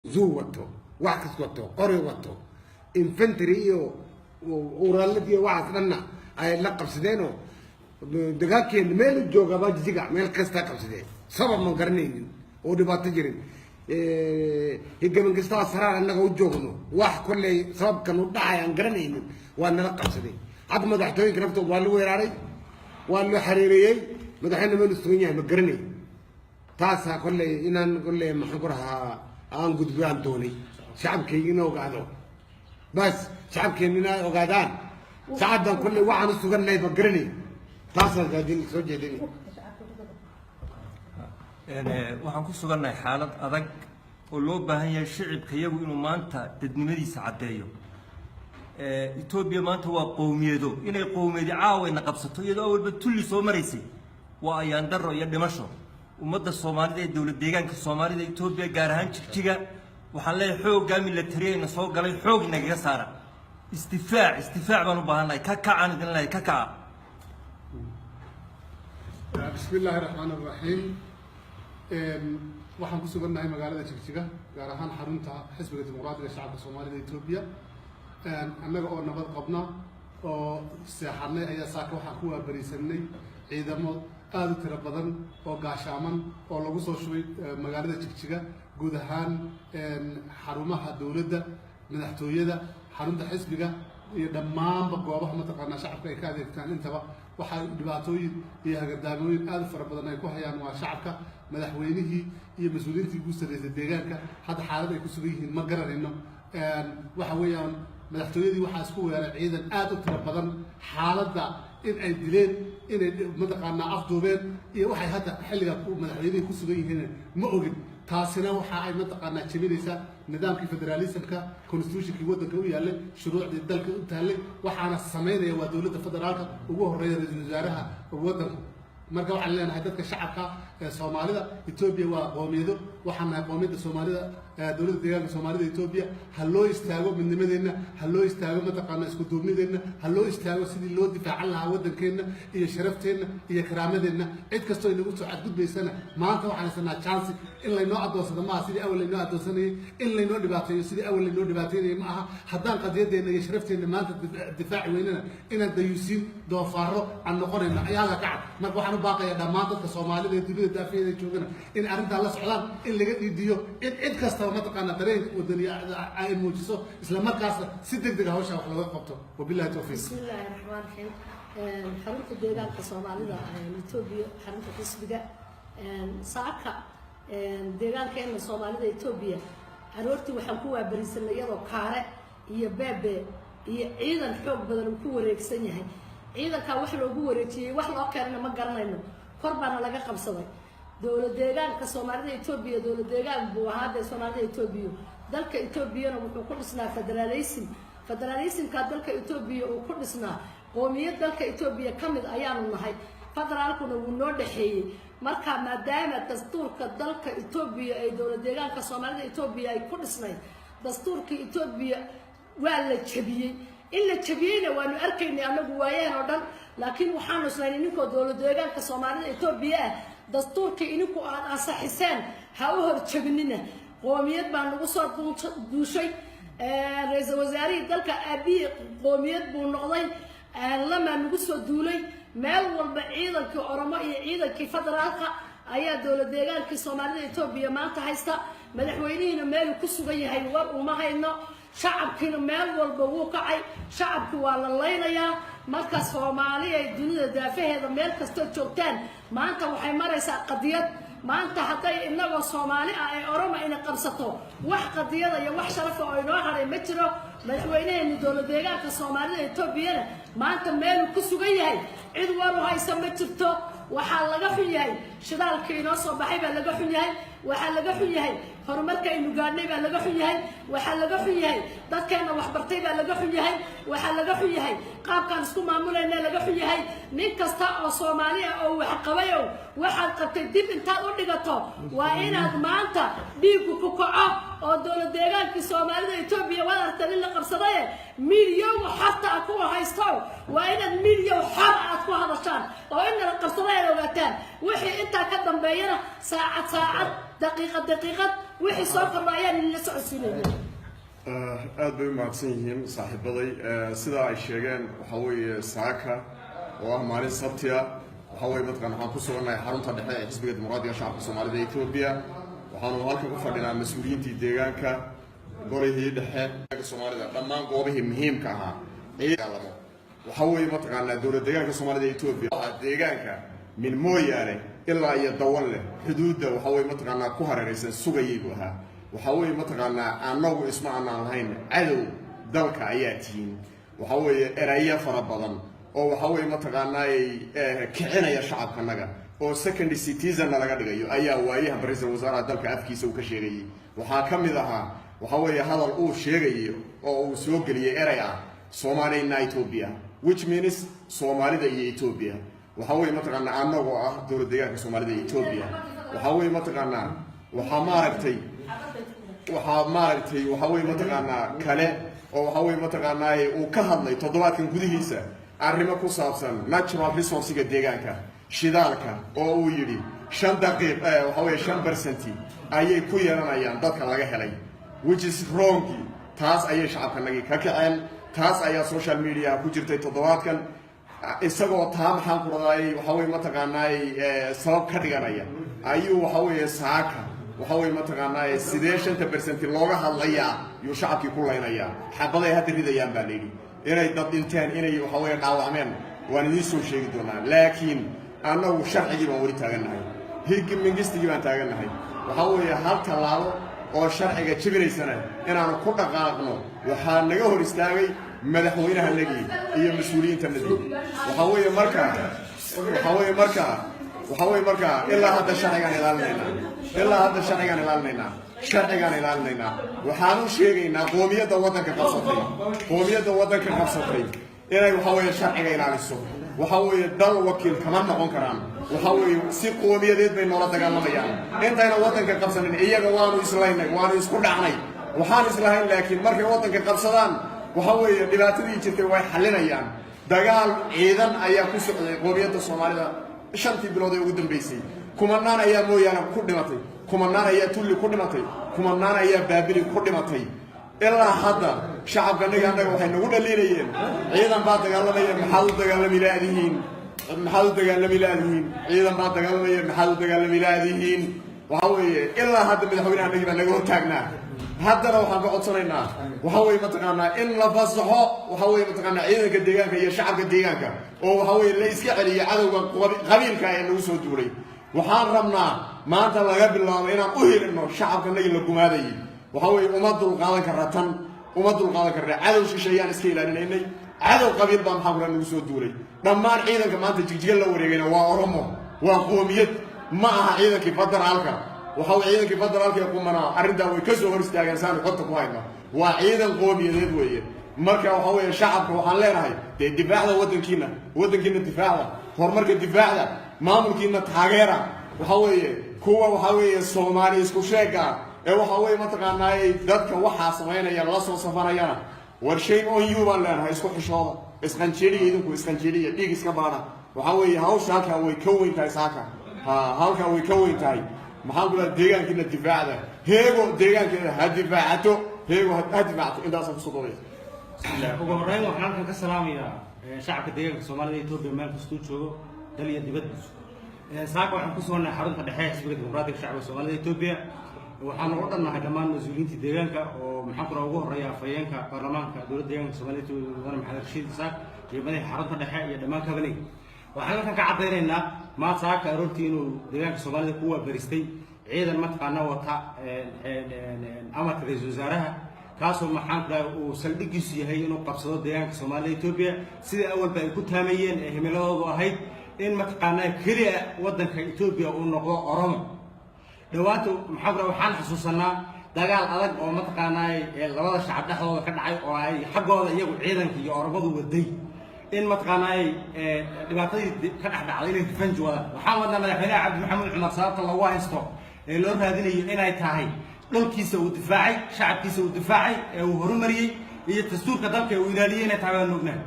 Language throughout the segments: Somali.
زوته وعكس وته قري وته إنفنتري ورالدي وعكس لنا أي لقب سدينه دقاق ميل الجوجا باجزيقع ميل كستا قبسدين سبب من قرنين ودبات تجرين هيك من قصة أسرار أنك وجوهنا واحد كل سبب كانوا داعي عن قرنين وأنا لقب سدين عاد ما دحتوي كرفتو والو ويراري والو حريري مدحين من السوينيا مقرنين تاسا كل إنان كل محقرها أن قد بيان توني شعب كينا وقعدوا بس شعب كينا وقعدان ساعدنا كل واحد السوق اللي يفكرني تاسا قاعدين سوجي ديني waxaan ku sugannahay xaalad adag oo loo baahan yahay shacabka iyagu inuu maanta dadnimadiisa cadeeyo Itoobiya maanta waa qowmiyado inay qowmiyadi caawayna qabsato iyadoo awalba tulli soo maraysay waa ayaan daro iyo dhimasho ummadda Soomaalida ee dawlad deegaanka Soomaalida Itoobiya gaar ahaan Jigjiga waxaan leeyahay xoogga militariga soo galay xoog naga saara istifaac baan u baahanahay ka kacaan idin leeyahay ka kaca بسم الله الرحمن الرحيم waxaan ku sugannahay magaalada Jigjiga gaar ahaan xarunta xisbiga dimuqraadiga shacabka Soomaalida Itoobiya annaga oo nabad qabna oo seexanay ayaa saaka waxaan ku waabarisanay ciidamo aad u tiro badan oo gaashaaman oo lagu soo shubay magaalada Jigjiga guud ahaan xarumaha dawladda madaxtooyada xarunta xisbiga iyo dhammaanba goobaha mataqaanaa shacabka ay ka adeegtaan intaba waxaa dhibaatooyin iyo hagadaamooyin aad fara badan ay ku hayaan waa shacabka madaxweynihii iyo mas'uuliyiintii ugu sarreeyay deegaanka hadda xaalad ay ku sugan yihiin ma garanayno waxa weeyaan madaxtooyadii waxaa isku weeray ciidan aad u tiro badan xaaladda in ay dileen inay mataqaanaa afduubeen iyo waxay hadda xilliga madaxweynihii ku sugan yihiin ma ogin taasina waxa ay mataqaanaa jabinaysaa nidaamkii federalismka constitutionkii waddanka u yaallay shuruucdii dalka u taallay waxaana samaynaya waa dowladda federaalka ugu horreeya ra'iisul wasaaraha waddanka marka waxaan leenahay dadka shacabka ee Soomaalida Itoobiya waa qoomiyado waxaan nahay qoomiyada Soomaalida dawladda deegaanka Soomaalida Itoobiya ha loo istaago midnimadeena ha loo istaago mataqaanaa isku duubnideena ha loo istaago sidii loo difaacan lahaa waddankeena iyo sharafteena iyo karaamadeenna cid kastoo inagu soo cadgudbaysana maanta waxaan haysanaa chance in laynoo adoonsado maaha sidii awal laynoo adoonsanayay in laynoo dhibaateeyo sidii awal laynoo dhibaateynayay ma aha haddaan qadiyadeena iyo sharafteena maanta difaaci weynana inaan dayuusiin doofaaro aan noqonayno ayaaga kacad marka waxaan u baaqayaa dhammaan dadka Soomaalida ee dibadda daafeeda joogana in arrintan la socdaan in laga dhiidiyo in cid kasta mataqaanaa dareenka wadaniga ay muujiso isla markaasna si degdeg ah hawsha wax looga qabto wabillahi tawfiiq bismillaahir rahmaanir rahiim xarunta deegaanka Soomaalida Itoobiya xarunta xisbiga saaka deegaanka Soomaalida Itoobiya aroortii waxaan ku waabarisanay iyadoo kaare iyo beebe iyo ciidan xoog badan ku wareegsan yahay ciidanka wax loogu wareejiyay wax loo keenana ma garanayno kor baana laga qabsaday dawlad deegaanka Soomaalida Itoobiya dawlad deegaan buu ahaa Soomaalida Itoobiya dalka Itoobiyana wuxuu ku dhisnaa federalismka dalka Itoobiya uu ku dhisnaa qoomiyad dalka Itoobiya kamid ayaanu nahay federaalkuna wuu noo dhaxeeyay marka maadaama dastuurka dalka Itoobiya ay dawlad deegaanka Soomaalida Itoobiya ay ku dhisnay dastuurka Itoobiya waa la jabiyay in la jabiyayna waanu arkaynay anagu waayeen oo dhan laakiin waxaanu isleeyahay ninkoo dawlad deegaanka Soomaalida Itoobiya dastuurka ininku aad asaxiseen ha u horjabinina qoomiyad baan ugu soo duushay ra'iisul wasaarihii dalka Abiy qoomiyad buu noqday lama nagu soo duulay meel walba ciidankii Oromo iyo ciidankii federaalka ayaa dawlad deegaanka Soomaalida Itoobiya maanta haysta madaxweynihiina meel ku sugan yahay war uma hayno shacabkiina meel walba wuu kacay shacabku waa la leynayaa marka Soomaaliya ay dunida daafaheeda meel kasta joogtaan maanta waxay maraysaa qadiyad maanta haday inagoo Soomaali ah ay Oromo ina qabsato wax qadiyada iyo wax sharaf oo inoo haray ma jiro madaxweynaheena dawlad deegaanka Soomaalida Itoobiya maanta meel ku sugan yahay cid war u haysa ma jirto waxaa laga xun yahay shidaalka inoo soo baxay baa laga xun yahay waxaa laga xun yahay horumarka aynu gaadhnay baa laga xun yahay waxaa laga xun yahay dadkeena wax bartay baa laga xun yahay waxaa laga xun yahay qaabkaan isku maamulayna laga xun yahay nin kasta oo Soomaali ah oo wax qabayo waxaad qabtay dib intaad u dhigato waa inaad maanta dhiigu ku kaco oo dawlad deegaanka Soomaalida Itoobiya wada artay la qabsaday milyan xataa ku haysto waa inaad milyan xar aad ku hadashaan oo in la qabsaday ogaataan wixii inta ka dambeeyana saacad دقيقة wixii soo kordha ayaan la socodsiinayna aad bay u mahadsan yihiin saaxiibaday sida ay sheegeen waxa weeye saaka oo ah maalin sabti ah waxa weeye mataqaan waxaan ku sugannahay xarunta dhexe ee xisbiga dimuqraadiga shacabka soomaalida ee Itoobiya waxaanu halkan u fadhinaa mas'uuliyiintii deegaanka golihii dhexe soomaalida dhammaan goobihii muhiimka ahaa ciidamo waxa weeye mataqaanaa dowladda deegaanka soomaalida ee Itoobiya deegaanka min mooyaane ilaa iyo dawanle xuduudda waxa weeye mataqaanaa ku hareeraysan sugayay buu ahaa waxa weeye mataqaanaa annagu isma aanaan lahayn cadow dalka ayaa tihiin waxa weeye erayo fara badan oo waxa weeye mataqaanaa kicinaya shacabkanaga oo second citizen laga dhigayo ayaa waayaha ra'iisul wasaaraha dalka afkiisa uu ka sheegayay waxaa ka mid ahaa waxa weeye hadal uu sheegay oo uu soo geliyay eray ah Soomaaliya Ethiopia which means Soomaalida iyo Ethiopia waxa weeye mataqaanaa annagu ah dowladda deegaanka Soomaalida iyo Ethiopia waxa weeye mataqaanaa waxa maaragtay waxa weeye mataqaanaa kale oo waxa weeye mataqaanaa uu ka hadlay toddobaadkan gudihiisa arrimo ku saabsan natural resources-ka deegaanka shidaalka oo uu yiri 5 daqiiq waxa weeye 5% ayay ku yeelanayaan dadka laga helay which is wrong taas ayay shacabkanagi ka kaceen taas ayaa social media ku jirtay toddobaadkan isagoo taa maxaan ku raday waxa weeye mataqaanaa sabab ka dhiganaya ayuu waxa weeye saaka waxa weeye mataqaanaa sidee 5% looga hadlayaa iyo shacabkii ku leenaya xabaday hadda ridayaan baa leeyahay inay dad dhinteen inay waxa weeye dhaawacmeen waan idin soo sheegi doonaa laakiin annagu sharcigii baan wali taaganahay higgi mingistigii baan taaganahay waxa weeye hal talaabo oo sharciga jibinaysana inaanu ku dhaqaaqno waxaa naga hor istaagay madaxweynaha nagi iyo mas'uuliyiinta nadi waxa weeye marka ilaa hadda sharcigan ilaalinayna waxaanu sheegaynaa qoomiyadda waddanka qabsatay inay waxa weeye sharciga ilaaliso waxa weeye dal wakiil kama noqon karaan waxa weeye si qoomiyadeed bay noola dagaalamayaan intayna waddanka qabsanin iyaga waanu islaynay waanu isku dhacnay waxaan islahayn laakiin markay waddanka qabsadaan waxa weeye dhibaatadii jirtay way xalinayaan dagaal ciidan ayaa ku socday qoomiyadda Soomaalida 5 bilood ee ugu dambeysay kumanaan ayaa mooyaane ku dhimatay kumanaan ayaa tulli ku dhimatay kumanaan ayaa baabili ku dhimatay ilaa hadda shacabkanaga annaga waxay nagu dhaliinayeen ciidan baa dagaalamaya maxaa u dagaalami laadihiin ciidan baa dagaalamaya maxaa u dagaalami laadihiin waxa weeye ilaa hadda madaxweynaha annaga baa naga hortaagnaa haddana waxaan ka codsanaynaa waxa weeye mataqaanaa in la fasaxo waxa weeye mataqaanaa ciidanka deegaanka iyo shacabka deegaanka oo waxa weeye la iska celiyo cadowga qabiilka ee nagu soo duulay waxaan rabnaa maanta laga bilaabo inaan u helino shacabkanaga la gumaadayay waxa weeye uma dulqaadan karra cadow shisheeyaan iska ilaalinaynay cadow qabiil baa maxaa nagu soo duulay dhammaan ciidanka maanta jigjiga la wareegayna waa oromo waa qoomiyad ma aha ciidankii federaalka waxa weeye ciidankii federaalka ee kumana arrintaa way ka soo hor istaageen saanu xogta ku hayno waa ciidan qoomiyadeed weeye marka waxa weeye shacabka waxaan leenahay dee difaacda waddankiina difaacda horumarka difaacda maamulkiina taageera waxa weeye kuwa waxa weeye Soomaali isku sheega ee waxa weeye mataqaanaa dadka waxa sameynaya la soo safarayana war shay oo yuuban leenahay isku xishooda isqanjeeliya dhiig iska baana waxa weeye hawsha halka way ka weyn tahay saaka halka way ka weyn tahay maxaa kula deegaankiina difaacda heego deegaankeeda ha difaacato intaas ku soo doonay ugu horeyn waxaan halkan ka salaamayaa shacabka deegaanka Soomaalida Itoobiya meel kasta uu joogo dal iyo dibadda saaka waxaan ku soonahay xarunta dhexe ee xisbiga dimuqraadiga shacabka Soomaalida Itoobiya waxaan ugu dhannahay dhammaan mas'uuliyiinta deegaanka oo maxaan ku ugu horeeya afayeenka baarlamaanka dowladda deegaanka Soomaalida Itoobiya Maxamed Rashiid Isaaq iyo madaxa xarunta dhexe iyo dhammaan kabanay waxaan halkan ka cadeynaynaa ma saaka aroortii inuu deegaanka Soomaalida ku waabaristay ciidan mataqaana wata amarka ra'iisul wasaaraha kaasoo maxaan ku uu saldhigiisu yahay inuu qabsado deegaanka Soomaalida Itoobiya sida awalba ay ku taamayeen ee himiladoodu ahayd in mataqaana kaliya waddanka Itoobiya uu noqdo Oromo dhawaanto maxaa waxaan xasuusanaa dagaal adag oo mataqaana labada shacab dhexdooda ka dhacay oo ay xaqooda iyagu ciidanka iyo Oromadu waday in mataqaana dhibaatadii ka dhacday inay difanji wada waxaan wadnaa madaxweynaha Cabdi Maxamed Cumar sababta lagu haysto ee loo raadinayo inay tahay dhulkiisa uu difaacay shacabkiisa uu difaacay ee uu horumariyay iyo dastuurka dalka uu ilaaliyay inay tahay nugnaa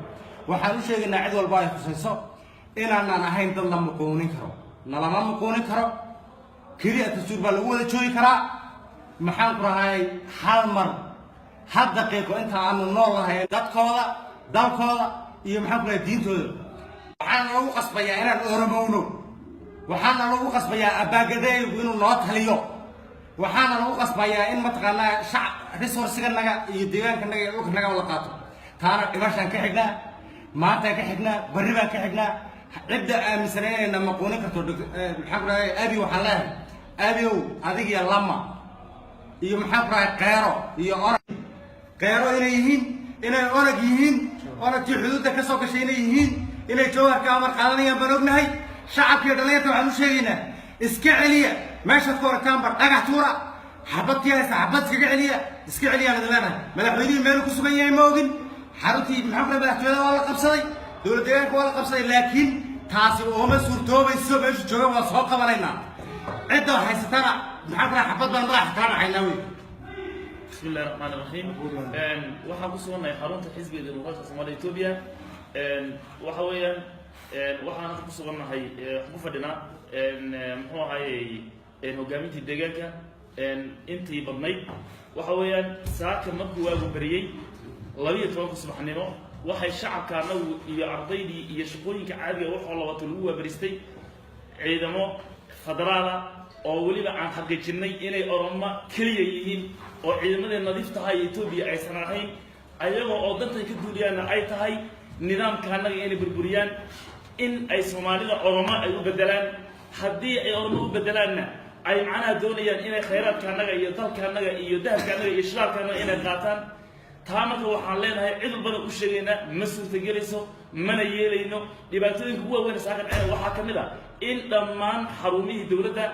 waxaan u sheegaynaa cid walba ay khusayso inaan ahayn dad la muqoonin karo nalama muqoonin karo kaliya dastuur baa lagu wada joogi karaa maxaan ku rahay hal mar hal daqiiqo inta aanu nool lahayn dadkooda dalkooda iyo maxaan ku rahay diintooda waxaana lagu qasbayaa inaan oromowno waxaana lagu qasbayaa abaagadeeygu inuu noo taliyo waxaana lagu qasbayaa in mataqaanaa shacab resourciganaga iyo deegaankanaga iyo dhulkanaga la qaato taana dhimashaan ka xignaa maantaan ka xignaa barri baan ka xignaa cidda aaminsanayna maquunin karto maxaan ku rahay abi waxaan leehay abiow adig iyo lama iyo maxaan ku rahay qeero iyo orag qeero inay yihiin inay orag yihiin oragtii xuduudda ka soo gashay inay yihiin inay jawharka amar qaadanayaan baan ognahay shacabkiiyo dhallinyarta waxaan u sheegaynaa iska celiya meeshaad ku oragtaan bar dhagax tuura xabadtii haysta xabad iska celiyaan idin leenahay madaxweynihii meelu ku sugan yahay ma ogin xaruntii maxaan ku rahay madaxtooyada waa la qabsaday dowlad deegaanka waa la qabsaday laakiin taasi ooma suurtoobayso meeshu jooga waa soo qabanaynaa cidda haysatana maxaan ku rahay xabad baan madaxa kala dhacaynaa wey بسم الله الرحمن الرحيم waxaan ku suganahay xarunta xisbiga dimuqraadiga Soomaaliya Itoobiya waxa weeyaan waxaan ku suganahay ku fadhinaa muxuu ahaayay hogaamintii deegaanka intii badnayd waxa weeyaan saaka markuu waagu bariyay 12 subaxnimo waxay shacabka anagu iyo ardaydii iyo shaqooyinka caadiga waxoo labato lagu waabaristay ciidamo federaala oo waliba aan xaqiijinay inay Oromo kaliya yihiin oo ciidamada nadiifta ah ee Itoobiya aysan ahayn ayagoo oo dantay ka duuliyaan ay tahay nidaamka anaga inay burburiyaan in ay Soomaalida Oromo ay u bedelaan haddii ay Oromo u bedelaanna ay macnaha doonayaan inay khayraadka anaga iyo dalka anaga iyo dahabka anaga iyo shidaalka anaga inay qaataan taa marka waxaan leenahay cid walbana u sheegaynaa ma suurtagelayso mana yeelayno dhibaatooyinka ugu waaweyn saakan waxaa ka mid ah in dhammaan xarumihii dowladda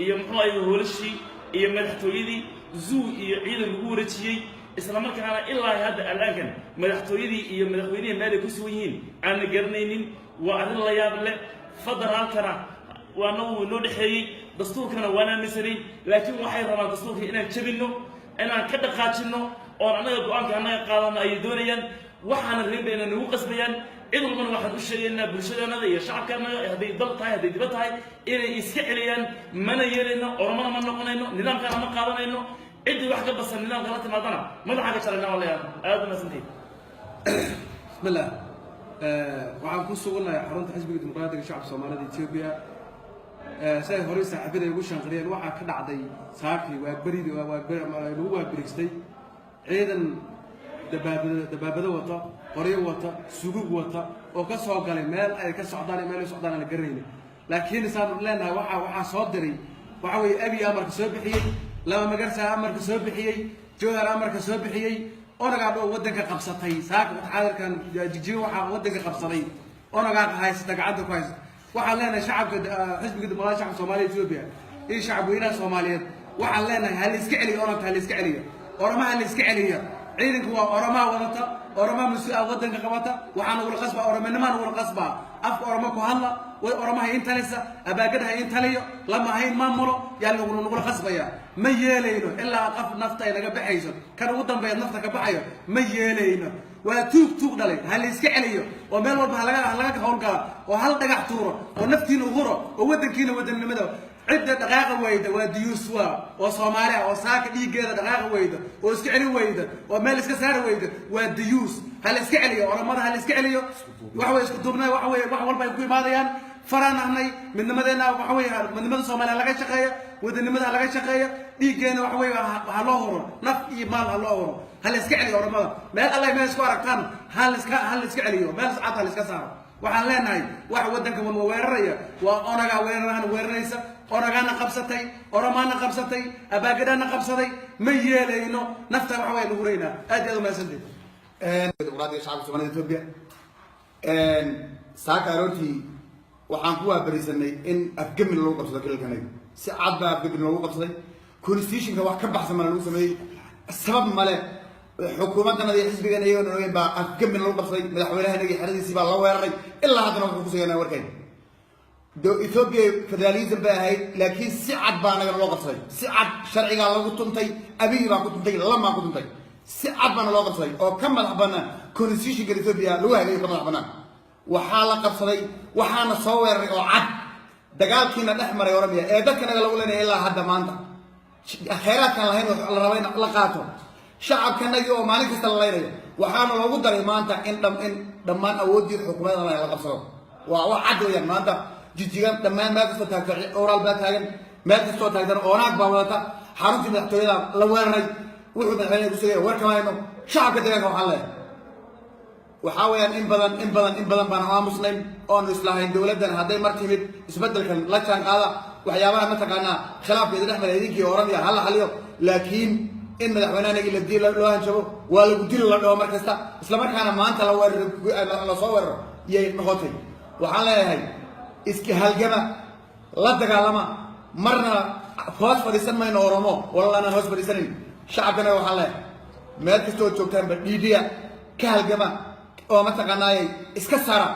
iyo muxuu ahaay hoolashii iyo madaxtooyadii zoo iyo ciidan lagu wareejiyey isla markaana ilaa hadda al'aankan madaxtooyadii iyo madaxweynihii meel ay ku sugan yihiin aan la garanaynin waa arrin la yaab leh federaalkana waana uu noo dhexeeyey dastuurkana waan aaminsanayn laakiin waxay rabaan dastuurka inaan jabinno inaan ka dhaqaajinno oon annaga go-aanka annaga qaadano ayay doonayaan waxaana reebayna nagu qasbayaan cid walbana waxaan u sheegaynaa bulshadeenada iyo shacabkaanaga hadday dal tahay hadday dibad tahay inay iska celiyaan mana yeelayno oromana ma noqonayno nidaamkana ma qaadanayno ciddii wax ka basan nidaamka la timaadana madaxa ka jarayna waa leeyahay aad u mahadsantihiin bismillah waxaan ku suganahay xarunta xisbiga dimuqraadiga shacabka Soomaalida Itoobiya say hore saaxiibada ugu shanqariyeen waxaa ka dhacday saakii waa baridii lagu waabiristay ciidan dabaabado wata qoryo wata sugug wata oo ka soo galay meel ay ka socdaan meel ay socdaan la garanayna laakiin isaan leenahay waxa soo diray waxa way abi amarka soo bixiyay lama magarsa amarka soo bixiyay joohar amarka soo bixiyay onaga dhow wadanka qabsatay saaka xaadirkan jijiga waxa wadanka qabsaday onaga haysta gacanta ku haysta waxaan leenahay shacabka xisbiga dimuqraadiga shacabka Soomaaliya Itoobiya iyo shacabweynaha Soomaaliyeed waxaan leenahay hal iska celiyo onaga hal iska celiyo oramaha hal iska celiyo ciidanku waa oramaha wadata oramaha mas'uul wadanka qabata waxaan ugu qasbaa oromanimaan ugu qasbaa afka oramo ku hadla way oramaha intalisa abaagadaha intaliyo lama hayn maamulo yaa lagu qasbaya ma yeelayno ilaa qaf nafta ay naga baxayso kan ugu dambeeya nafta ka baxayo ma yeelayno waa tuug dhalay hal iska celiyo oo meel walba laga howlgala oo hal dhagax tuuro oo naftiina u huro oo wadankiina wadannimada عدة دقائق ويدا وديوسوا وصوماليا وساك ديجيدا دقائق ويدا واسكعلي ويدا ومال اسكسار ويدا وديوس هل اسكعلي ولا مرة هل اسكعلي وحوي اسكتوبنا وحوي والبا يكوي ماذا فرانا هني من نمدنا وحوي من نمد صوماليا لقى شقية ودن نمدها لقى شقية ديجينا وحوي هالوهر نف مال هالوهر هل اسكعلي ولا مرة ما الله ما يسكارك كان هل اسكعلي مال ساعات هل اسكسار waxaan leenahay wax wadanka ma weeraraya waa onaga weeraraysa onagana qabsatay oromana qabsatay abaagadana qabsaday ma yeelayno nafta wax way lagu reeyna aad iyo aad ma sandeed dimuqraadiga shacabka Soomaaliya Itoobiya saaka aroortii waxaan ku waabarisanay in afgamin lagu qabsado kilkanay si cad baa afgamin lagu qabsaday constitutionka wax ka baxsan ma lagu sameeyay sabab male xukuumadana iyo xisbigan iyo nooyeen baa afgamin lagu qabsaday madaxweynaha iyo xaradiisii baa la weeraray ilaa haddana wuxuu ku sugayna warkay Ethiopia federalism baa ahayd laakiin si cad baa naga loo qabsaday si cad sharciga lagu tuntay abiy baa ku tuntay lama ku tuntay si cad baa loo qabsaday oo ka madax banaan constitutionka Ethiopia lagu hagay ka madax banaan waxaa la qabsaday waxaana soo weeraray oo cad dagaalkiina dhex maray Oromia ee dadka naga lagu leenahay ilaa hadda maanta khayraadkan lahayn la rabo in la qaato shacabkanagii oo maalin kasta la laynayo waxaana loogu daray maanta in dhammaan awooddii xukuumadda la qabsado waa wax cad weeyaan maanta jijigan dhammaan meel kastoo taagto oraal baa taagan meel kastoo taagtan oonaag baa wadata xaruntii madaxtooyada la weeraray wuxuu madaxweynaha ku sugaya warkamayno shacabka deegaanka waxaan leeyahay waxaa weeyaan in badan baan aamusnayn oonu islahayn dowladdan hadday mar timid isbeddelkan la jaan qaada waxyaabaha mataqaanaa khilaafkeeda dhex mara idinkii oranaya hala xaliyo laakiin in madaxweynahanagii la dil loo hanjabo waa lagu dili la dhaho mar kasta isla markaana maanta la soo weeraro iyay noqotay waxaan leeyahay iska halgama la dagaalama marna hoos fadhiisan mayno oromo wallanaan hoos fadhiisanin shacabkana waxaan leeyahay meel kasta oo joogtaanba dhiidhiya ka halgama oo mataqaanaayay iska saara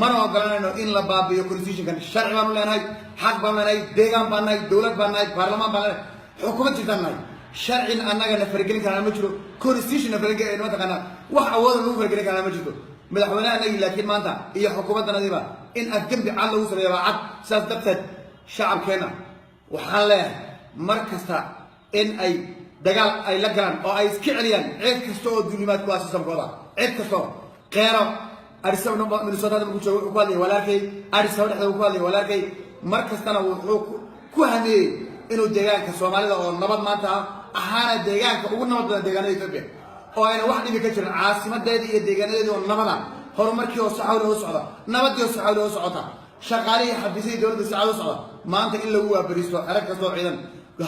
mana ogolanayno in la baabiyo constitutionkan sharci baanu leenahay xaq baanu leenahay deegaan baan nahay dowlad baan nahay baarlamaan baan leenahay xukuumad jirtaan nahay sharcin annagana faragelin karana ma jiro constitutionna faragelin mataqaanaa wax awooda lagu faragelin karana ma jirto madaxweynahanagii laakiin maanta iyo xukuumaddanadiiba in afgembi cad lagu sameeya waa cad sidaas darteed shacabkeenna waxaan leeyahay mar kasta in ay dagaal ay la galaan oo ay iska celiyaan cid kasta oo duulimaad ku ah sistamkooda cid kastoo qeero arisaba minnesota markuu joogo wuxuu ku hadlayay walaalkay arisaba dhexda ku hadlayay walaalkay mar kastana wuxuu ku hameeyey inuu deegaanka soomaalida oo nabad maanta ahaana deegaanka ugu nabad badan deegaanada Itoobiya oo ayna wax dhibi ka jirin caasimadeedii iyo deegaanadeedii oo nabada horumarkii oo saxawle u socda nabadii oo saxawle u socota shaqaalihii xafiisyadii dowladda saxawle u socda maanta in lagu waabariisto xerag kasta oo ciidan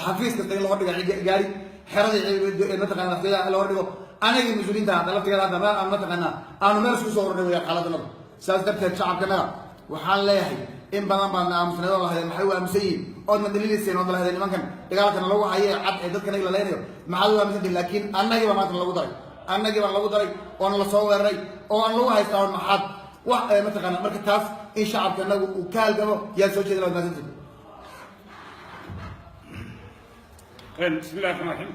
xafiis kasta in loo dhiga gaari xeradii mataqaana nafteeda loo dhigo anagii mas-uuliyiinta hadda laftigeeda hadda meel aan mataqaanaa aanu meel isku soo ordhay wayaan xaaladnada sidaas darteed shacabkanaga waxaan leeyahay in badan baadna aamusnaydoo lahaydeen maxay u aamusan yihiin oodna daliilayseen oodna lahaydeen nimankan dagaalkana lagu hayee cad ee dadkanaga la leynayo maxaad u aamusantihin laakiin annagiiba maanta lagu daray annagiiba lagu daray oona la soo weeraray oo aan lagu haystaa on maxaad wax mataqaana marka taas in shacabkanagu uu ka halgamo yaa soo jeeda laad maasantihin بسم الله الرحمن الرحيم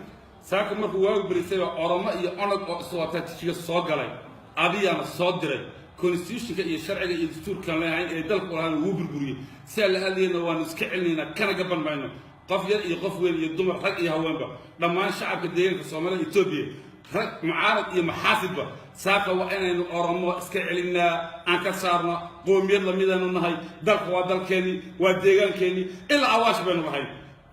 ساكن مركو واو بريسay oromo iyo onag oo iswaata tijiga soo galay adiyana soo diray constitutionka iyo sharciga iyo dastuurka leeyahay ee dalka oo uu burburiyay si la hadlayna waan iska celinayna kana gaban mayno qof yar iyo qof weyn iyo dumar rag iyo haweenba dhammaan shacabka deegaanka Soomaaliya Itoobiya rag mucaarad iyo maxaasibba saaka waa inaynu oromo iska celinaa aan ka saarno qoomiyad lamidana nahay dalka waa dalkeeni waa deegaankeeni ilaa awaash baynu nahay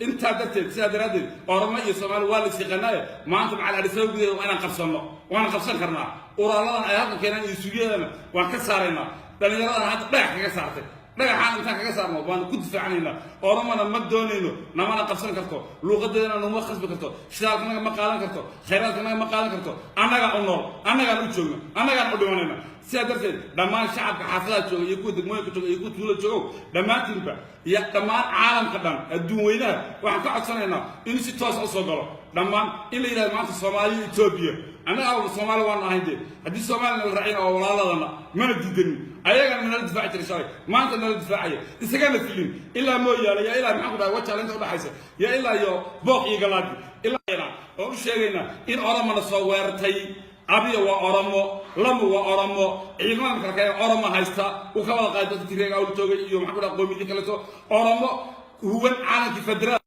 انت درتي سيده درادي اورما iyo Soomaali waa la siqanay maanta macal arisada gudeeda waa inaan qabsano waan qabsan karnaa uraladan ay halka keenan iyo suuqyadana waan ka saaraynaa dhalinyarada hadda dhagax kaga saartay dhagaxaan inta kaga saarno waan ku difaacanayna oromana ma doonayno namana qabsan karto luuqadeena nama khasbi karto shidaalkana ma qaadan karto khayraadkana ma qaadan karto annaga u nool annaga u joogno annaga u dhimanayna sida darteed dhammaan shacabka xaafadaha jooga iyo kuwa degmooyinka jooga iyo kuwa tuulo jooga dhammaantiinba iyo dhammaan caalamka dhan adduun weynaha waxaan ka codsanaynaa in si toos u soo galo dhammaan in la yiraahdo maanta Soomaaliya Itoobiya annaga Soomaali waan ahaynde haddii Soomaaliya la raacin oo walaaladana mana diidan ayagana nala difaaci jiray shalay maanta nala difaacaya isagana filin ilaa mooyaane ya ilaa maxaan ku dhahay waxa inta u dhaxaysa ya ilaa iyo booq iyo galaadi ilaa oo u sheegayna in oromana soo weerartay abiya waa oromo lamu waa oromo ciidan kale oromo haysta u ka wada qaado tigreega oo joogay iyo maxaan ku dhahay qoomiyada kale oromo huwan caalamka federaal